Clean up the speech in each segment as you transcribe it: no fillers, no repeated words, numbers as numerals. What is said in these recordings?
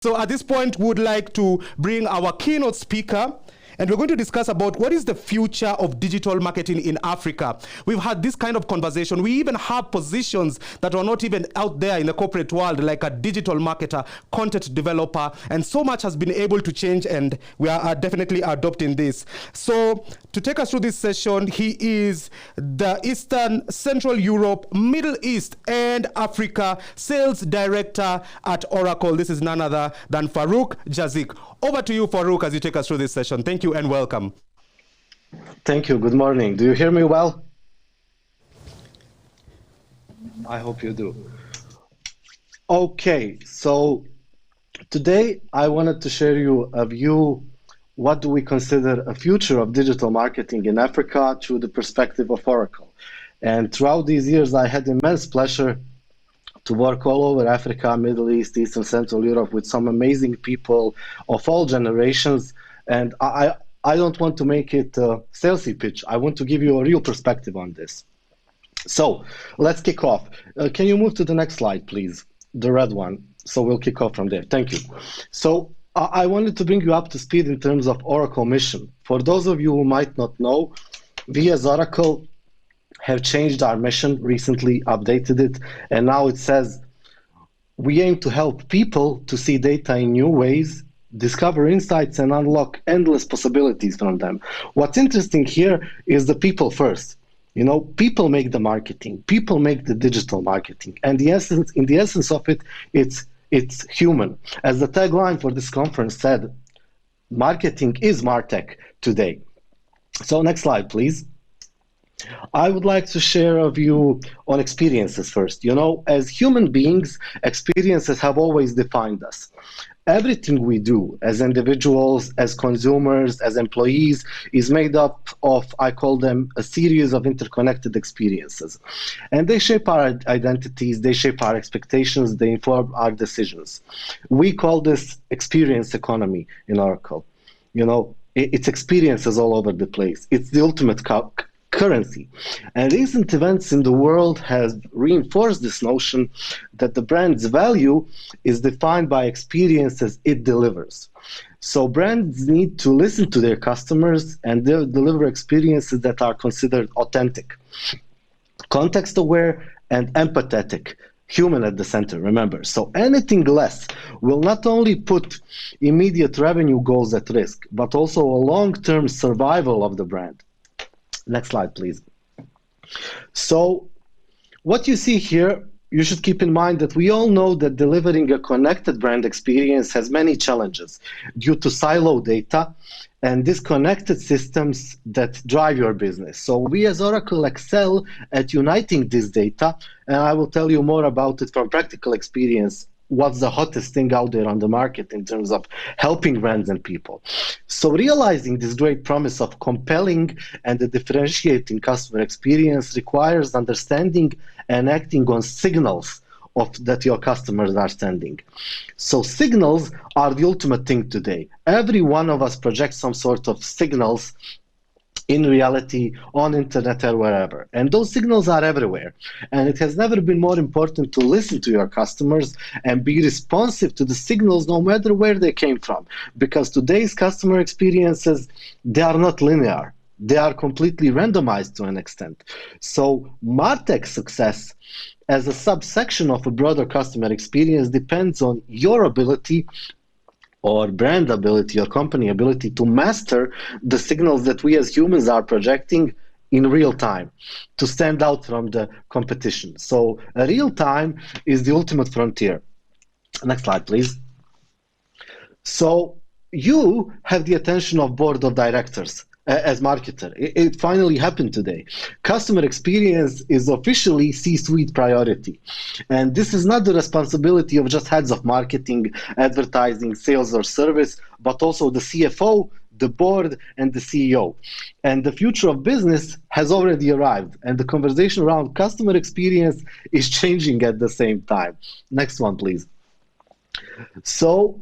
So at this point, we would like to bring our keynote speaker, and we're going to discuss about what is the future of digital marketing in Africa. We've had this kind of conversation. We even have positions that are not even out there in the corporate world, like a digital marketer, content developer, and so much has been able to change, and we are definitely adopting this. So to take us through this session, he is the Eastern, Central Europe, Middle East, and Africa Sales Director at Oracle. This is none other than Farouk Jazik. Over to you, Farouk, as you take us through this session. Thank you and welcome. Thank you. Good morning. Do you hear me well? I hope you do. Okay, so today I wanted to share you a view. What do we consider a future of digital marketing in Africa through the perspective of Oracle? And throughout these years, I had immense pleasure to work all over Africa, Middle East, Eastern Central Europe with some amazing people of all generations. And I don't want to make it a salesy pitch. I want to give you a real perspective on this. So let's kick off. Can you move to the next slide, please? The red one. So we'll kick off from there. Thank you. So I wanted to bring you up to speed in terms of Oracle mission. For those of you who might not know, we as Oracle have changed our mission, recently updated it, and now it says, we aim to help people to see data in new ways, discover insights, and unlock endless possibilities from them. What's interesting here is the people first. You know, people make the marketing, people make the digital marketing, and in the essence of it, it's human. As the tagline for this conference said, marketing is MarTech today. So next slide, please. I would like to share a view on experiences first. You know, as human beings, experiences have always defined us. Everything we do as individuals, as consumers, as employees is made up of, I call them, a series of interconnected experiences. And they shape our identities, they shape our expectations, they inform our decisions. We call this experience economy in Oracle. You know, it's experiences all over the place. It's the ultimate currency. And recent events in the world have reinforced this notion that the brand's value is defined by experiences it delivers. So brands need to listen to their customers and deliver experiences that are considered authentic, context-aware, and empathetic. Human at the center, remember. So anything less will not only put immediate revenue goals at risk, but also a long-term survival of the brand. Next slide, please. So what you see here, you should keep in mind that we all know that delivering a connected brand experience has many challenges due to silo data and disconnected systems that drive your business. So we as Oracle excel at uniting this data, and I will tell you more about it from practical experience. What's the hottest thing out there on the market in terms of helping brands and people. So realizing this great promise of compelling and a differentiating customer experience requires understanding and acting on signals that your customers are sending. So signals are the ultimate thing today. Every one of us projects some sort of signals in reality, on internet or wherever. And those signals are everywhere. And it has never been more important to listen to your customers and be responsive to the signals no matter where they came from. Because today's customer experiences, they are not linear. They are completely randomized to an extent. So MarTech success as a subsection of a broader customer experience depends on your ability or brand ability or company ability to master the signals that we as humans are projecting in real time to stand out from the competition. So real time is the ultimate frontier. Next slide, please. So you have the attention of board of directors as marketer. It finally happened today. Customer experience is officially C-suite priority. And this is not the responsibility of just heads of marketing, advertising, sales, or service, but also the CFO, the board, and the CEO. And the future of business has already arrived, and the conversation around customer experience is changing at the same time. Next one, please. So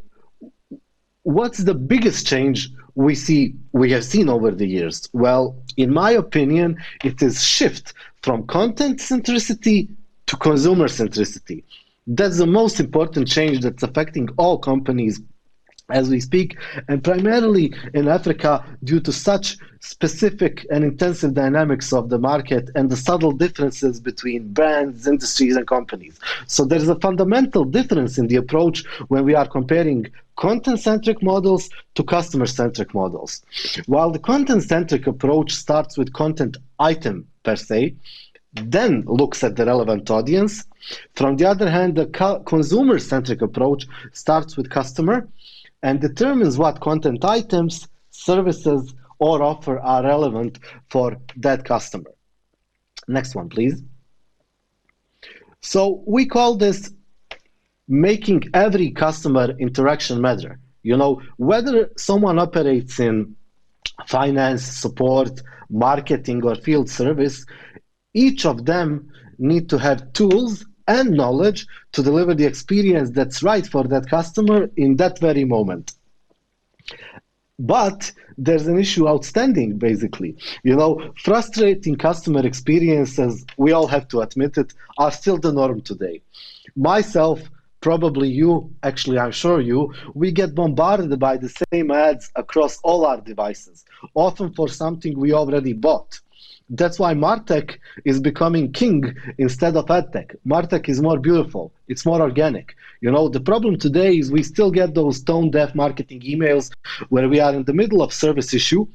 what's the biggest change we have seen over the years? Well, in my opinion, it is shift from content centricity to consumer centricity. That's the most important change that's affecting all companies as we speak, and primarily in Africa due to such specific and intensive dynamics of the market and the subtle differences between brands, industries, and companies. So there's a fundamental difference in the approach when we are comparing content-centric models to customer-centric models. While the content-centric approach starts with content item per se, then looks at the relevant audience. From the other hand, the consumer-centric approach starts with customer and determines what content items, services, or offer are relevant for that customer. Next one, please. So we call this making every customer interaction matter. You know, whether someone operates in finance, support, marketing, or field service, each of them need to have tools and knowledge to deliver the experience that's right for that customer in that very moment. But there's an issue outstanding, basically. You know, frustrating customer experiences, we all have to admit it, are still the norm today. Myself, probably you, actually I'm sure you, we get bombarded by the same ads across all our devices, often for something we already bought. That's why MarTech is becoming king instead of AdTech. MarTech is more beautiful. It's more organic. You know, the problem today is we still get those tone-deaf marketing emails where we are in the middle of service issue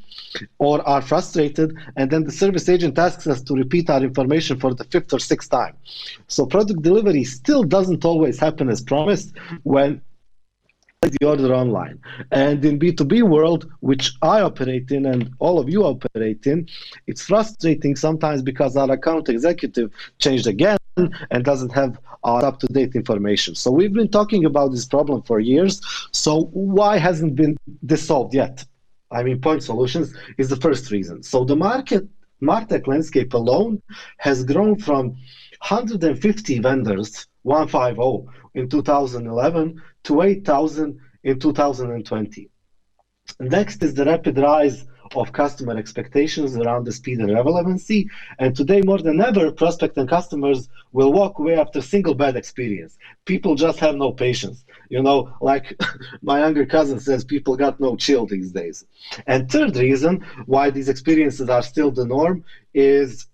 or are frustrated, and then the service agent asks us to repeat our information for the 5th or 6th time. So product delivery still doesn't always happen as promised when the order online. And in B2B world, which I operate in and all of you operate in, it's frustrating sometimes because our account executive changed again and doesn't have our up-to-date information. So we've been talking about this problem for years. So why hasn't been this solved yet? I mean, Point Solutions is the first reason. So the MarTech landscape alone has grown from 150 vendors, 150, in 2011 to 8,000 in 2020. Next is the rapid rise of customer expectations around the speed and relevancy. And today, more than ever, prospects and customers will walk away after a single bad experience. People just have no patience. You know, like my younger cousin says, people got no chill these days. And third reason why these experiences are still the norm is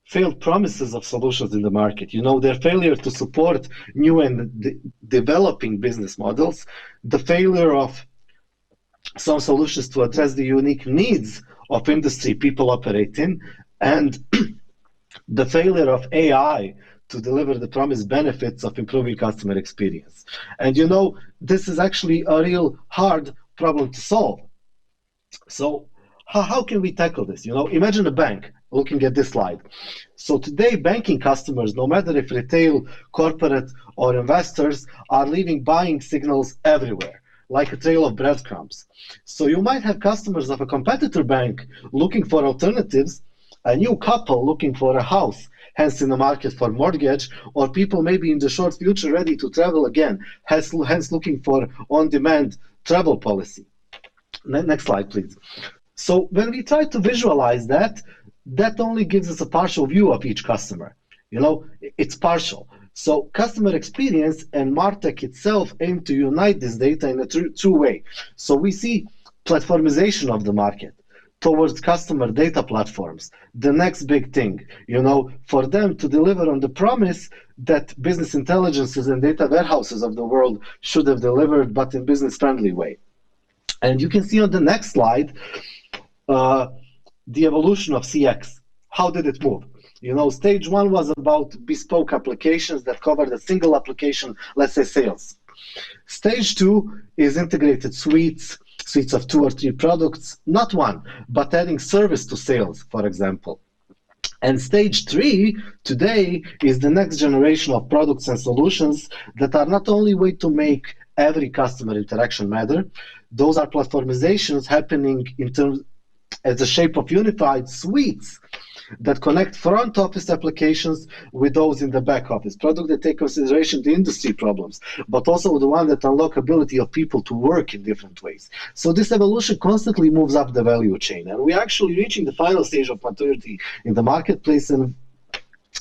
failed promises of solutions in the market. You know, their failure to support new and developing business models, the failure of some solutions to address the unique needs of industry people operate in, and the failure of AI to deliver the promised benefits of improving customer experience. And you know, this is actually a real hard problem to solve. So how can we tackle this? You know, imagine a bank looking at this slide. So today, banking customers, no matter if retail, corporate, or investors, are leaving buying signals everywhere, like a trail of breadcrumbs. So you might have customers of a competitor bank looking for alternatives, a new couple looking for a house, hence in the market for mortgage, or people maybe in the short future ready to travel again, hence looking for on-demand travel policy. Next slide, please. So when we try to visualize that, that only gives us a partial view of each customer. You know, it's partial. So customer experience and MarTech itself aim to unite this data in a true way. So we see platformization of the market towards customer data platforms, the next big thing, you know, for them to deliver on the promise that business intelligences and data warehouses of the world should have delivered, but in business-friendly way. And you can see on the next slide, the evolution of CX. How did it move? You know, stage one was about bespoke applications that covered a single application, let's say sales. Stage two is integrated suites of 2 or 3 products, not one, but adding service to sales, for example. And stage 3 today is the next generation of products and solutions that are not only way to make every customer interaction matter, those are platformizations happening in terms as the shape of unified suites that connect front office applications with those in the back office, products that take consideration the industry problems, but also the one that unlock ability of people to work in different ways. So this evolution constantly moves up the value chain, and we're actually reaching the final stage of maturity in the marketplace, and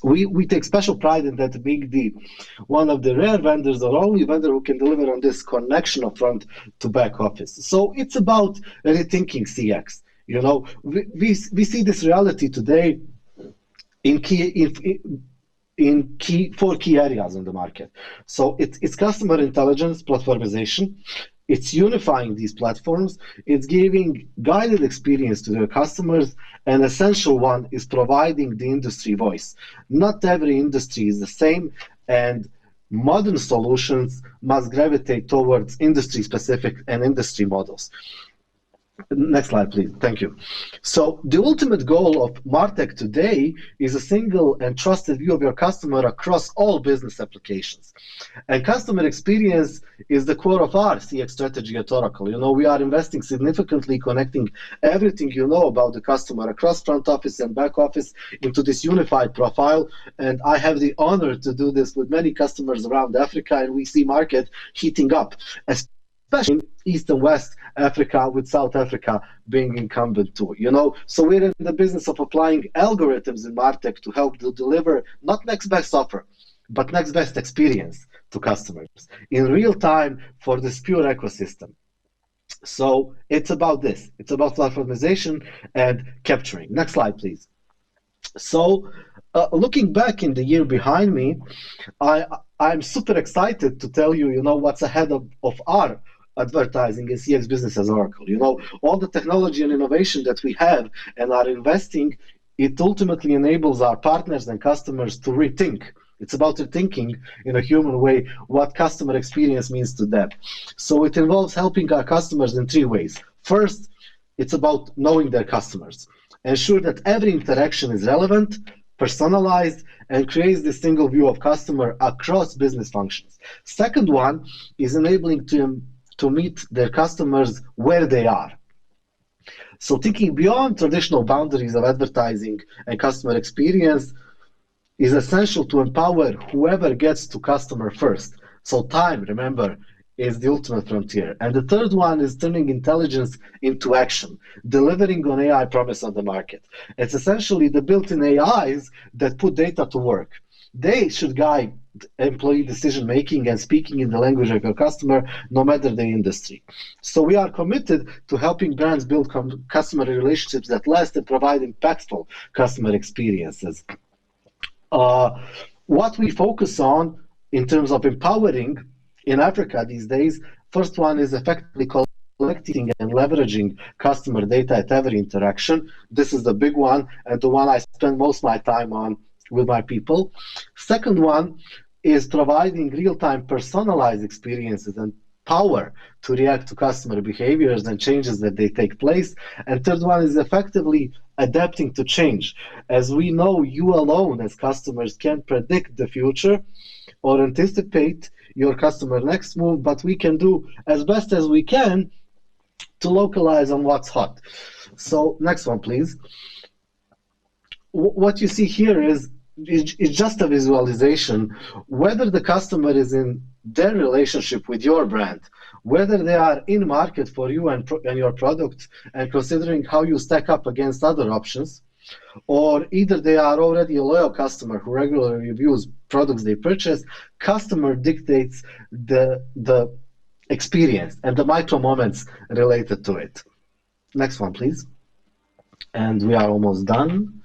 we take special pride in that being the one of the rare vendors or only vendor who can deliver on this connection of front to back office. So it's about rethinking CX. We see this reality today in four key areas in the market. So it's customer intelligence platformization. It's unifying these platforms. It's giving guided experience to their customers. An essential one is providing the industry voice. Not every industry is the same, and modern solutions must gravitate towards industry-specific and industry models. Next slide, please. Thank you. So the ultimate goal of MarTech today is a single and trusted view of your customer across all business applications. And customer experience is the core of our CX strategy at Oracle. We are investing significantly connecting everything you know about the customer across front office and back office into this unified profile. And I have the honor to do this with many customers around Africa, and we see market heating up, especially in East and West Africa, with South Africa being incumbent too. So we're in the business of applying algorithms in MarTech to help to deliver not next best offer, but next best experience to customers in real time for this pure ecosystem. So it's about this. It's about platformization and capturing. Next slide, please. So looking back in the year behind me, I'm super excited to tell you, what's ahead of our advertising and CX business as Oracle. All the technology and innovation that we have and are investing, it ultimately enables our partners and customers to rethink. It's about rethinking in a human way what customer experience means to them. So it involves helping our customers in three ways. First, it's about knowing their customers. Ensure that every interaction is relevant, personalized, and creates this single view of customer across business functions. Second one is enabling to meet their customers where they are. So thinking beyond traditional boundaries of advertising and customer experience is essential to empower whoever gets to customer first. So time, remember, is the ultimate frontier. And the third one is turning intelligence into action, delivering on AI promise on the market. It's essentially the built-in AIs that put data to work. They should guide employee decision-making and speaking in the language of your customer, no matter the industry. So we are committed to helping brands build customer relationships that last and provide impactful customer experiences. What we focus on in terms of empowering in Africa these days, first one is effectively collecting and leveraging customer data at every interaction. This is the big one and the one I spend most of my time on with my people. Second one is providing real-time personalized experiences and power to react to customer behaviors and changes that they take place. And third one is effectively adapting to change. As we know, you alone as customers can't predict the future or anticipate your customer next move, but we can do as best as we can to localize on what's hot. So next one, please. What you see here is just a visualization, whether the customer is in their relationship with your brand, whether they are in market for you and your product and considering how you stack up against other options, or either they are already a loyal customer who regularly reviews products they purchase. Customer dictates the experience and the micro moments related to it. Next one, please. And we are almost done.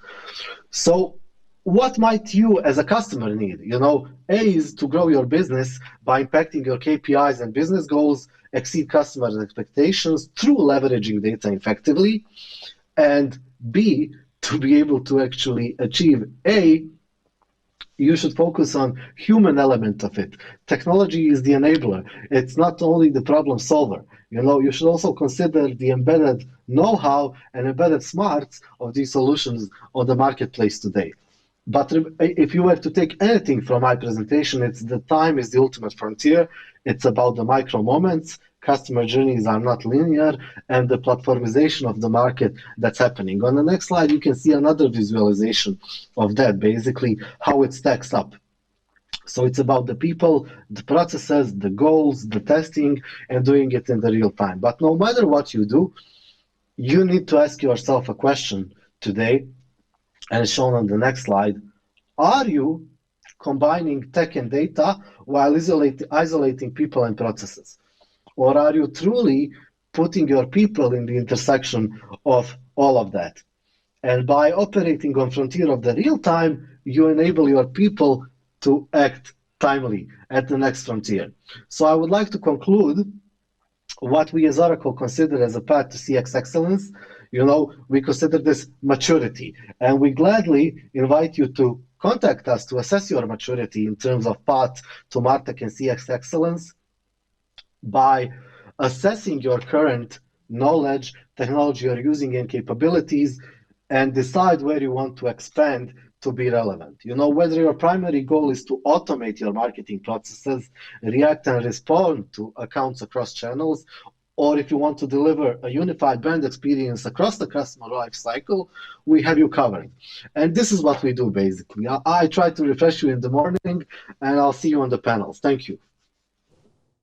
So what might you as a customer need? A is to grow your business by impacting your KPIs and business goals, exceed customers' expectations through leveraging data effectively, and B, to be able to actually achieve A, you should focus on human element of it. Technology is the enabler. It's not only the problem solver. You should also consider the embedded know-how and embedded smarts of these solutions on the marketplace today. But if you were to take anything from my presentation, it's the time is the ultimate frontier. It's about the micro moments. Customer journeys are not linear, and the platformization of the market that's happening. On the next slide, you can see another visualization of that, basically how it stacks up. So it's about the people, the processes, the goals, the testing, and doing it in the real time. But no matter what you do, you need to ask yourself a question today, and shown on the next slide: Are you combining tech and data while isolating people and processes? Or are you truly putting your people in the intersection of all of that? And by operating on frontier of the real time, you enable your people to act timely at the next frontier. So I would like to conclude what we as Oracle consider as a path to CX excellence. We consider this maturity, and we gladly invite you to contact us to assess your maturity in terms of path to MarTech and CX excellence by assessing your current knowledge, technology you're using, and capabilities, and decide where you want to expand to be relevant. Whether your primary goal is to automate your marketing processes, react and respond to accounts across channels, or if you want to deliver a unified brand experience across the customer life cycle, we have you covered. And this is what we do, basically. I try to refresh you in the morning, and I'll see you on the panels. Thank you.